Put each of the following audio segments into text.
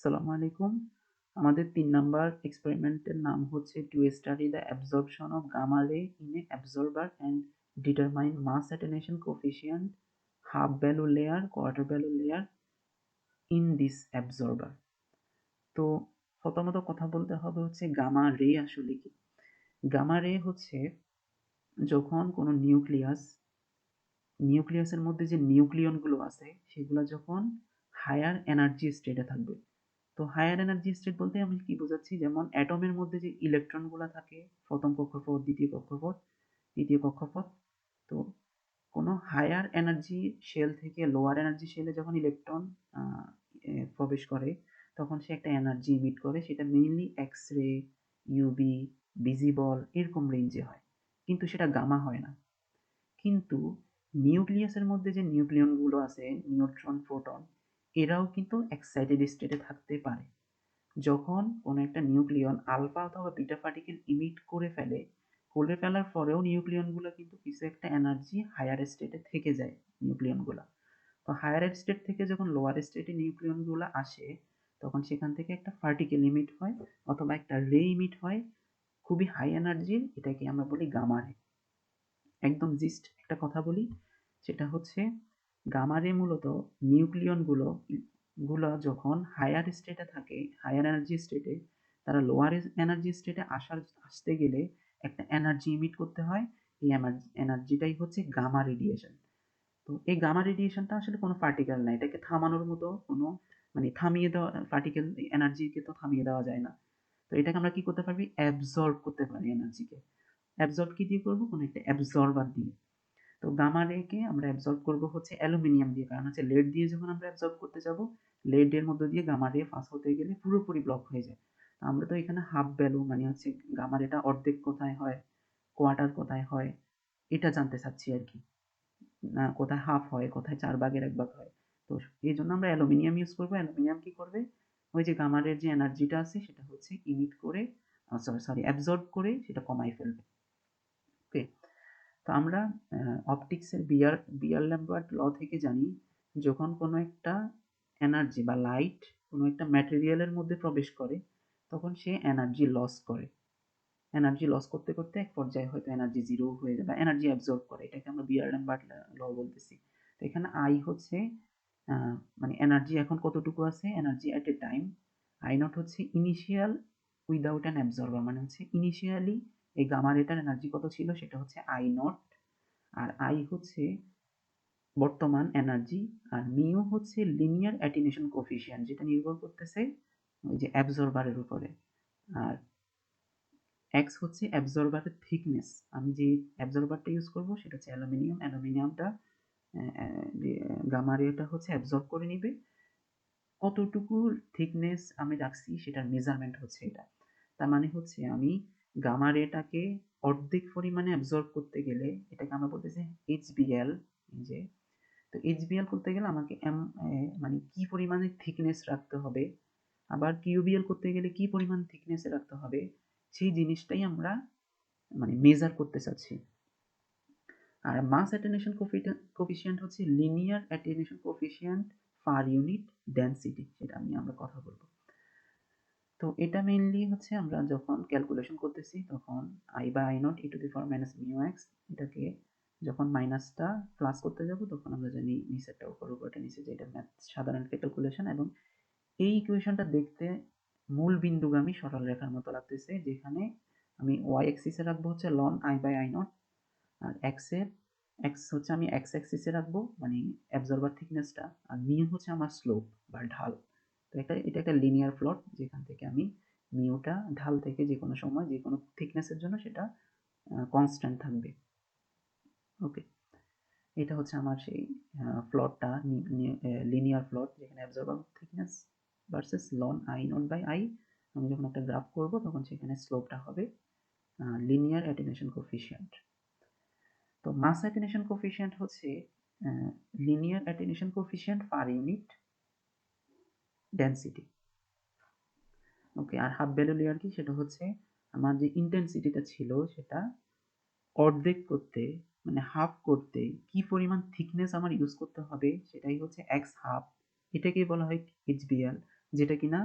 আসসালামু আলাইকুম। আমাদের ৩ নাম্বার এক্সপেরিমেন্টের নাম হচ্ছে to study the absorption of gamma ray in a absorber and determine mass attenuation coefficient, half value layer, quarter value layer in this absorber। তো প্রথমত কথা বলতে হবে হচ্ছে গামা রে আসলে কি? গামা রে হচ্ছে যখন কোনো নিউক্লিয়াসের মধ্যে যে নিউক্লিয়নগুলো আছে সেগুলো যখন হায়ার এনার্জি স্টেটে থাকবে। তো হায়ার এনার্জি স্টেট বলতে আমি কি বোঝাচ্ছি, যেমন অ্যাটমের মধ্যে যে ইলেকট্রনগুলো থাকে, প্রথম কক্ষপথ, দ্বিতীয় কক্ষপথ, তৃতীয় কক্ষপথ। তো কোনো হায়ার এনার্জি শেল থেকে লোয়ার এনার্জি শেলে যখন ইলেকট্রন প্রবেশ করে তখন সে একটা এনার্জি ইমিট করে, সেটা mainly X ray, UV, visible এরকম রেঞ্জে হয়, কিন্তু সেটা গামা হয় না। কিন্তু নিউক্লিয়াসের মধ্যে যে নিউক্লিয়নগুলো আছে, নিউট্রন, প্রোটন, এরাও কিন্তু এক্সাইটেড স্টেটে থাকতে পারে। যখন কোনো একটা নিউক্লিয়ন আলফা অথবা বিটা পার্টিকেল ইমিট করে ফেলার পরেও নিউক্লিয়নগুলো কিন্তু কিছু একটা এনার্জি হায়ার স্টেটে থেকে যায় নিউক্লিয়নগুলো। তো হায়ার স্টেট থেকে যখন লোয়ার স্টেটে নিউক্লিয়নগুলো আসে তখন সেখান থেকে একটা পার্টিকেল ইমিট হয় অথবা একটা রে ইমিট হয় খুবই হাই এনার্জির, এটাকে আমরা বলি গামা রে। একদম জাস্ট একটা কথা বলি, সেটা হচ্ছে গামা রে মূলত নিউক্লিয়নগুলো গুলো যখন হায়ার স্টেটে থাকে, হায়ার এনার্জি স্টেটে, তারা লোয়ার এনার্জি স্টেটে আসতে গেলে একটা এনার্জি ইমিট করতে হয়। এই এনার্জিটাই হচ্ছে গামা রেডিয়েশন। তো এই গামা রেডিয়েশনটা আসলে কোনো পার্টিকেল না, এটাকে থামানোর মতো কোনো, মানে থামিয়ে দেওয়া পার্টিকেল এনার্জিকে তো থামিয়ে দেওয়া যায় না। তো এটাকে আমরা কি করতে পারি, অ্যাবজর্ব করতে পারি এনার্জিকে। অ্যাবজর্ব কি দিয়ে করবো, কোনো একটা অ্যাবজর্বার দিয়ে। তো গামা রেকে আমরা অ্যাবজর্ব করবো হচ্ছে অ্যালুমিনিয়াম দিয়ে, কারণ হচ্ছে লেড দিয়ে যখন আমরা অ্যাবজর্ব করতে যাব, লেডের মধ্যে দিয়ে গামা রে পাস হতে গেলে পুরোপুরি ব্লক হয়ে যায়। তো আমরা তো এখানে হাফ ভ্যালু, মানে হচ্ছে গামা রেটা অর্ধেক কোথায় হয়, কোয়ার্টার কোথায় হয়, এটা জানতে চাচ্ছি আর কি। না কোথায় হাফ হয়, কোথায় 4/1 হয়। তো এই জন্য আমরা অ্যালুমিনিয়াম ইউজ করবো। অ্যালুমিনিয়াম কি করবে, ওই যে গামা রের যে এনার্জিটা আছে সেটা হচ্ছে ইমিট করে, সরি অ্যাবজর্ব করে সেটা কমাই ফেলবে। ওকে। তো আমরা অপটিক্সের বিয়ার-ল্যাম্বার্ট ল থেকে জানি, যখন কোনো একটা এনার্জি বা লাইট কোনো একটা ম্যাটেরিয়ালের মধ্যে প্রবেশ করে তখন সে এনার্জি লস করে। এনার্জি লস করতে করতে এক পর্যায়ে হয়তো এনার্জি জিরো হয়ে যায় বা এনার্জি অ্যাবজর্ব করে, এটাকে আমরা বিয়ার-ল্যাম্বার্ট ল বলতেছি। তো এখানে আই হচ্ছে মানে এনার্জি এখন কতটুকু আছে, energy at a time. I not হচ্ছে ইনিশিয়াল উইদাউট অ্যান অ্যাবজর্বার, মানে হচ্ছে ইনিশিয়ালি এই গামা রেটার এনার্জি কত ছিল সেটা হচ্ছে আই নট। আর আই হচ্ছে বর্তমান এনার্জি, আর মিউ হচ্ছে লিনিয়ার অ্যাটেনুয়েশন কোএফিসিয়েন্ট, যেটা নির্ভর করতেছে ওই যে অ্যাবজর্বারের উপরে। আর এক্স হচ্ছে অ্যাবজর্বারের থিকনেস। আমি যে অ্যাবজর্বারটা ইউজ করব সেটা হচ্ছে অ্যালুমিনিয়াম। অ্যালুমিনিয়ামটা গামা রেটা হচ্ছে অ্যাবজর্ব করে নিবে, কতটুকু থিকনেস আমি রাখছি সেটার মেজারমেন্ট হচ্ছে এটা। তার মানে হচ্ছে আমি গামা রেটাকে অর্ধেক পরিমাণে অ্যাবজর্ব করতে গেলে, এটাকে আমরা বলতেছি এইচবিএল। যে তো এইচবিএল করতে গেলে আমাকে মানে কি পরিমাণে থিকনেস রাখতে হবে, আবার কিউবিএল করতে গেলে কি পরিমাণ থিকনেস রাখতে হবে, সেই জিনিসটাই আমরা মানে মেজার করতে চাচ্ছি। আর মাস অ্যাটেনুয়েশন কোফিসিয়েন্ট হচ্ছে linear attenuation coefficient per unit density, সেটা নিয়ে আমরা কথা বলবো। তো এটা মেইনলি হচ্ছে আমরা যখন ক্যালকুলেশন করতেছি তখন আই বা I not E to the power minus mu x, এটাকে যখন মাইনাসটা প্লাস করতে যাব তখন আমরা জানি নিচেরটা উপর, উপরটা নিচে, যে এটা ম্যাথ সাধারণ একটা ক্যালকুলেশন। এবং এই ইকুয়েশনটা দেখতে মূল বিন্দুগামী সরল রেখার মতো লাগতেছে, যেখানে আমি ওয়াই অ্যাক্সিসে রাখবো হচ্ছে ln I by I naught, আর এক্স হচ্ছে আমি এক্স অ্যাক্সিসে রাখবো মানে অ্যাবজর্বার থিকনেসটা, আর মিউ হচ্ছে আমার স্লোপ বা ঢাল। তো এটা একটা লিনিয়ার প্লট, যেখান থেকে আমি মিউটা ঢাল থেকে যে কোনো সময় যে কোনো থিকনেসের জন্য সেটা কনস্ট্যান্ট থাকবে। ওকে, এটা হচ্ছে আমার সেই প্লটটা, লিনিয়ার প্লট, যেখানে absorber thickness versus ln I naught by I. আমি যখন একটা গ্রাফ করব তখন সেখানে স্লোপটা হবে লিনিয়ার অ্যাটেনুয়েশন কোফিসিয়েন্ট। তো মাস অ্যাটেনুয়েশন কোফিসিয়েন্ট হচ্ছে linear attenuation coefficient per unit density. Okay, আর হাফ ভ্যালু লেয়ার কি, সেটা হচ্ছে আমার যে ইন্টেন্সিটিটা ছিল সেটা অর্ধেক করতে, মানে হাফ করতে কি পরিমাণ থিকনেস আমার ইউজ করতে হবে সেটাই হচ্ছে এক্স হাফ, এটাকেই বলা হয় এইচবিএল যেটা কিনা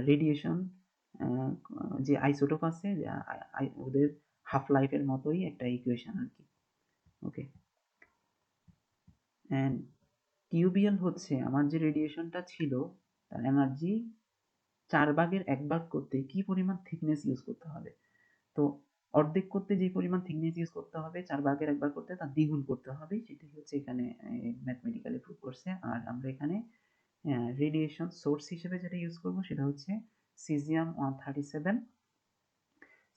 রেডিয়েশন যে আইসোটোপ আছে ওদের হাফ লাইফের মতোই একটা ইকুয়েশন আর কি। ওকে, অ্যান্ড কিউবিএল হচ্ছে আমার যে রেডিয়েশনটা ছিল তার এনার্জি 1/4 করতে কি পরিমাণ থিকনেস ইউজ করতে হবে। তো অর্ধেক করতে যে পরিমাণ থিকনেস ইউজ করতে হবে 1/4 করতে তার দ্বিগুণ করতে হবে, সেটাই হচ্ছে এখানে ম্যাথমেটিক্যালি প্রুভ করছে। আর আমরা এখানে রেডিয়েশন সোর্স হিসেবে যেটা ইউজ করব সেটা হচ্ছে সিজিয়াম-137।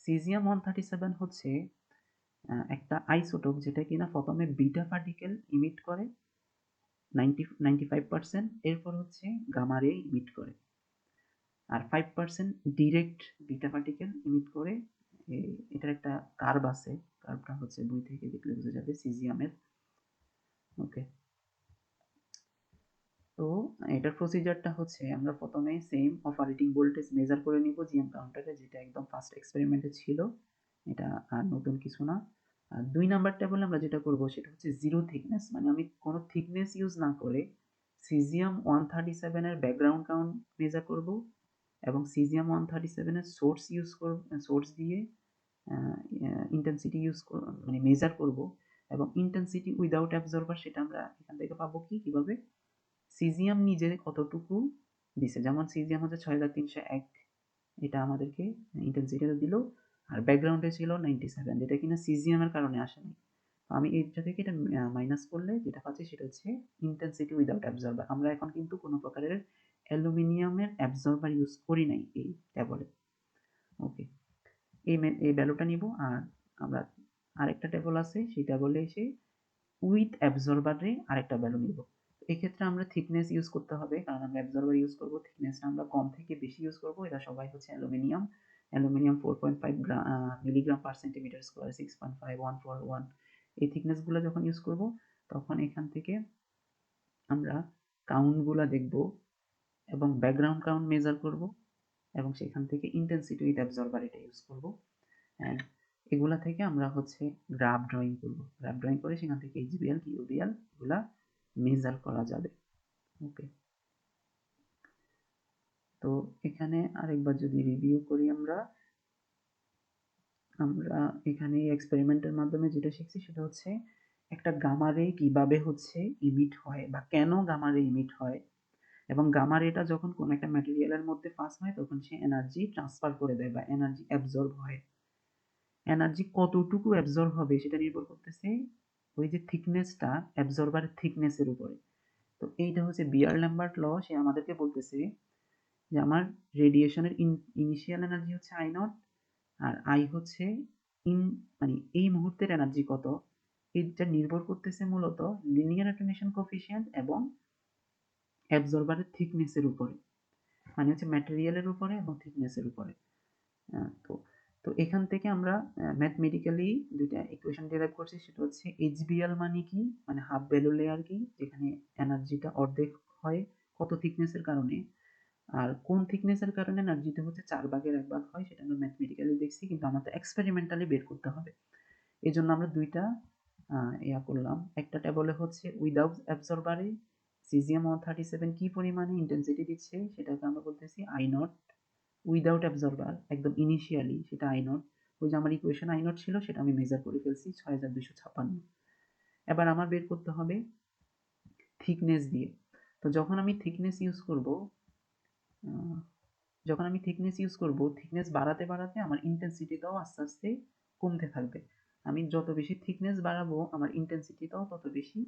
সিজিয়াম-137 হচ্ছে একটা আইসোটোপ যেটা কিনা প্রথমে বিটা পার্টিকেল ইমিট করে 95%, এরপর হচ্ছে গামা রে ইমিট করে, আর 5% ডিরেক্ট বিটা পার্টিকেল ইমিট করে। এটার একটা কার্ভ আছে, কার্ভটা হচ্ছে বই থেকে দেখলে বোঝা যাবে সিজিয়ামের। ওকে, তো এটার প্রসিজারটা হচ্ছে আমরা প্রথমে সেম অপারেটিং ভোল্টেজ মেজার করে নিব জিএম কাউন্টারে, যেটা একদম ফার্স্ট এক্সপেরিমেন্টে ছিল, এটা আর নতুন কিছু না। আর 2 নাম্বার টেবলে আমরা যেটা করব সেটা হচ্ছে জিরো থিকনেস, মানে আমি কোনো থিকনেস ইউজ না করে সিজিয়াম-137 এর ব্যাকগ্রাউন্ড কাউন্ট মেজার করব এবং সিজিয়াম-137 এর সোর্স দিয়ে ইন্টেন্সিটি মানে মেজার করব, এবং ইন্টেন্সিটি উইদাউট অ্যাবজর্বার সেটা আমরা এখান থেকে পাবো কিভাবে, সিজিয়াম নিজে কতটুকু দিছে, যেমন সিজিয়াম হচ্ছে 6301, এটা আমাদেরকে ইন্টেন্সিটিটা দিল, আর ব্যাকগ্রাউন্ডে ছিল 97, যেটা কিনা সিজিয়ামের কারণে আসেনি। আমি এইটা থেকে এটা মাইনাস করলে যেটা পাচ্ছি সেটা হচ্ছে ইন্টেন্সিটি উইদাউট অ্যাবজর্বার। আমরা এখন কিন্তু কোনো প্রকারের অ্যালুমিনিয়ামের অ্যাবজর্বার ইউজ করি নাই এই টেবলে। ওকে, এই ভ্যালুটা নিব, আর আমরা আরেকটা টেবল আছে সেই টেবলে এসে উইথ অ্যাবজর্বারে আরেকটা ভ্যালু নিব। এক্ষেত্রে আমরা থিকনেস ইউজ করতে হবে, কারণ আমরা অ্যাবজর্বার ইউজ করব, থিকনেসটা আমরা কম থেকে বেশি ইউজ করব। এটা সবাই হচ্ছে aluminium 4.5 milligram per centimetre square, 6.5141। এই থিকনেসগুলো যখন ইউজ করব তখন এখান থেকে আমরা কাউন্টগুলো দেখব এবং ব্যাকগ্রাউন্ড কাউন্ট মেজার করব, এবং সেখান থেকে ইন্টেন্সিটি উইথ অ্যাবজর্বার এটা ইউজ করব। অ্যান্ড এগুলা থেকে আমরা হচ্ছে গ্রাফ ড্রয়িং করব, গ্রাফ ড্রয়িং করে সেখান থেকে এইচবিএল কিউবিএল এগুলা মেজার করা যাবে। ওকে, তো এখানে আরেকবার যদি রিভিউ করি, আমরা আমরা এখানে এক্সপেরিমেন্টের মাধ্যমে যেটা শিখছি সেটা হচ্ছে একটা গামা রে কিভাবে হচ্ছে ইমিট হয় বা কেন গামা রে ইমিট হয়, এবং গামা রেটা যখন কোনো একটা ম্যাটেরিয়ালের মধ্যে পাস হয় তখন সে এনার্জি ট্রান্সফার করে দেয় বা এনার্জি অ্যাবজর্ব হয়। এনার্জি কতটুকু অ্যাবজর্ব হবে সেটা নির্ভর করতেছে ওই যে থিকনেসটা, অ্যাবজর্বারের থিকনেসের উপরে। তো এইটা হচ্ছে বিয়ার-ল্যাম্বার্ট ল, সে আমাদেরকে বলতেছে যে আমার রেডিয়েশনের ইনিশিয়াল এনার্জি হচ্ছে আই নট, আর আই হচ্ছে ইন মানে এই মুহূর্তের এনার্জি কত, এটা নির্ভর করতেছে মূলত লিনিয়ার অ্যাটেনুয়েশন কোএফিসিয়েন্ট এবং অ্যাবজর্বারের থিকনেসের উপরে, মানে হচ্ছে ম্যাটেরিয়ালের উপরে এবং থিকনেসের উপরে। তো তো এখান থেকে আমরা ম্যাথমেটিক্যালি দুইটা ইকুয়েশন ডিরাইভ করছি, সেটা হচ্ছে এইচবিএল মানে কি, মানে হাফ ভ্যালু লেয়ার কি, যেখানে এনার্জিটা অর্ধেক হয় কত থিকনেসের কারণে, আর কোন থিকনেসের কারণে এনার্জিটা হচ্ছে 1/4 হয়, সেটা আমরা ম্যাথমেটিক্যালি দেখছি, কিন্তু আমাদের এক্সপেরিমেন্টালি বের করতে হবে। এই জন্য আমরা দুইটা ইয়া করলাম। একটা টেবলে হচ্ছে উইদাউট অ্যাবজর্বারে সিজিয়াম-137 কি পরিমাণে ইন্টেন্সিটি দিচ্ছে সেটাকে আমরা বলতেছি আই নট, উইদাউট অ্যাবজর্বার একদম ইনিশিয়ালি সেটা আই নট, ওই যে আমার ইকুয়েশন আই নট ছিল সেটা আমি মেজার করে ফেলছি 6256। এবার আমার বের করতে হবে থিকনেস দিয়ে। তো যখন আমি থিকনেস ইউজ করব, থিকনেস বাড়াতে বাড়াতে আমার ইন্টেন্সিটিটাও আস্তে আস্তে কমতে থাকবে। আমি যত বেশি থিকনেস বাড়াবো আমার ইন্টেন্সিটিটাও তত বেশি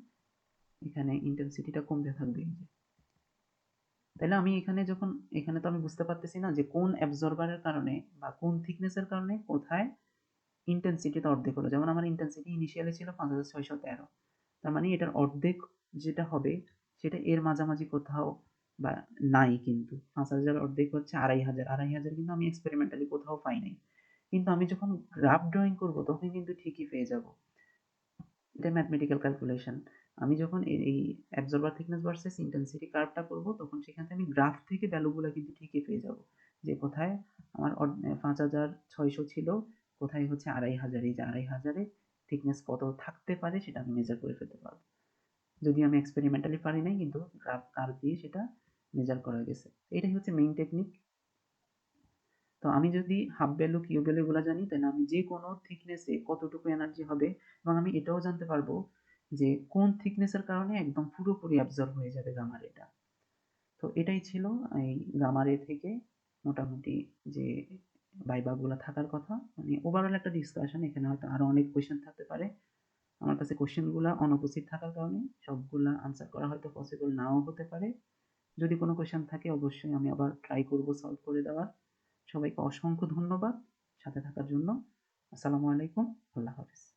এখানে ইন্টেন্সিটিটা কমতে থাকবে। তাহলে আমি এখানে তো আমি বুঝতে পারতেছি না যে কোন অ্যাবজর্বারের কারণে বা কোন থিকনেসের কারণে কোথায় ইন্টেন্সিটিটা অর্ধেক হলো। যেমন আমার ইন্টেন্সিটি ইনিশিয়ালি ছিল 5613, তার মানে এটার অর্ধেক যেটা হবে সেটা এর মাঝামাঝি কোথাও বা নাই, কিন্তু 5000 অর্ধেক হচ্ছে 2500, 2500 কিন্তু আমি এক্সপেরিমেন্টালি কোথাও পাই নাই, কিন্তু আমি যখন গ্রাফ ড্রয়িং করব তখন কিন্তু ঠিকই পেয়ে যাব। এটা ম্যাথমেটিক্যাল ক্যালকুলেশন। আমি যখন এই অ্যাবজর্বার থিকনেস ভার্সেস ইন্টেন্সিটি কার্ভটা করব তখন সেখান থেকে আমি গ্রাফ থেকে ভ্যালুগুলো কিন্তু ঠিকই পেয়ে যাব, যে কোথায় আমার 5600 ছিল, কোথায় হচ্ছে 2500, এই যে 2500 এ থিকনেস কত থাকতে পারে সেটা আমি মেজার করে ফেলতে পারবো। যদি আমি এক্সপেরিমেন্টালি পারি নাই, কিন্তু গ্রাফ কার্ভ দিয়ে সেটা মেজার করা গেছে। এটাই হচ্ছে মেইন টেকনিক। তো আমি যদি হাফ ভ্যালু, কিউ ভ্যালু এগুলা জানি, তাহলে আমি যে কোনো থিকনেসে কতটুকু এনার্জি হবে, এবং আমি এটাও জানতে পারবো যে কোন থিকনেসের কারণে একদম পুরোপুরি অ্যাবজর্ব হয়ে যাবে গামা রেটা। তো এটাই ছিল এই গামা রে থেকে মোটামুটি যে ভাইবাগুলো থাকার কথা, মানে ওভারঅল একটা ডিসকাশন। এখানে হয়তো আরো অনেক কোয়েশ্চেন থাকতে পারে। আমার কাছে কোয়েশ্চেনগুলো অনুপস্থিত থাকার কারণে সবগুলা আনসার করা হয়তো পসিবল নাও হতে পারে। যদি কোনো কোয়েশ্চেন থাকে অবশ্যই আমি আবার ট্রাই করব সলভ করে দেওয়ার। সবাইকে অসংখ্য ধন্যবাদ সাথে থাকার জন্য। আসসালামু আলাইকুম। আল্লাহ হাফেজ।